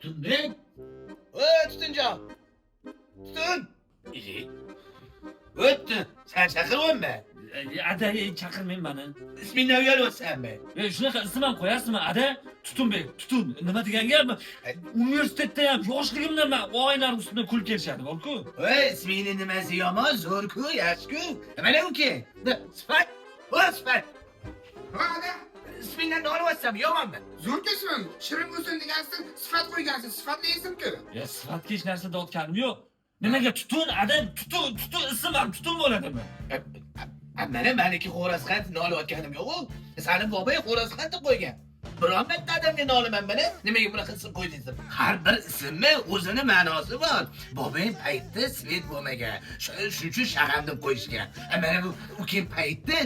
Tutunbek. Tutunjon. Tutun. O'tdi. Sen chaqiryapman. Ada chaqirmang meni. Ismingni uyalyapsanmi? Shunaqa ism ham qo'yasizmi? Ada Tutunbek, Tutun. Nima degan gapmi? Universitetda ham yoshligimdan men oylar ustida kulib kelishadi, borku. Ismingni nimasi yomon, zo'r-ku, yaxshi-ku. Mana uka. Sifat. Sifat. Hadi. Ismingdan olyapsam yomonmi? Zo'r ismim. Shirin bo'lsin degansiz, sifat qo'ygansiz. Sifatli ism-ku. Sifatga hech narsa dotganim yo'q. Nimaga Tutun, Ada Tutun ism ham Tutun bo'ladimi? Mana meniki xo'rozqand nolayotganim yo'q-ku. Sani bobay xo'rozqand deb qo'ygan. Biron bitta odamga nolaman mana. Nimaga bunaqa ism qo'ydingiz? Har bir ismni o'zini ma'nosi bor. Bobay paytda svet bo'lmagan. Shuning uchun shag'am deb qo'yishgan. Mana bu ukim paytda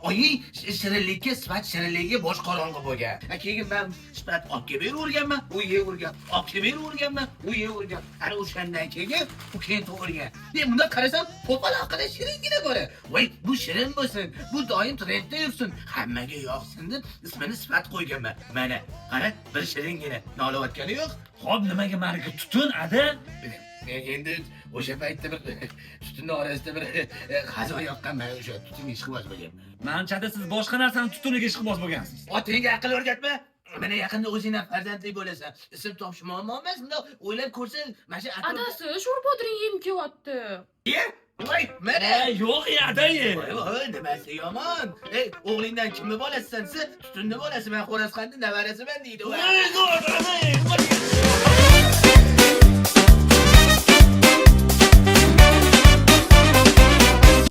oying shirinlikka sifat shirinligiga bosh qorong'i bo'lgan. Keyin men sifat olib kelib beraverganman, u yeyvergan. Olib kelib beraverganman, u yeyvergan. Ana o'shandan keyin ukim tug'ilgan. Men bunda qarasam, qo'pol haqida shiringina bor. Voy, bu shirin bo'lsin, bu doim trendda yursin, hammaga yoqsin deb ismini sifat qo'yganman. Mana, qara, bir shiringina nolayotgani yo'q. Xo'p, nimaga meniki Tutun, Ada? Endi o'sha paytda bir tutunni orasida bir qazo yoqqanman, o'sha tutunga ishqiboz bo'lganman. Manchada siz boshqa narsani Tutuniga ishqiboz bo'lgansiz. Otingga aql o'rgatma. Mana yaqinda o'zing ham farzandli bo'lasan. Ism topish muammo emas. Bunda o'ylab ko'rsang, mana shu Adasi sho'rpodring yem kelyapti. Voy, mana. Yo'q, Ada. Voy, nimasi yomon? O'g'lingdan kimni bolasisan? Tutunni bolasi, men xo'rozqandning nevarasiman deydi. Voy,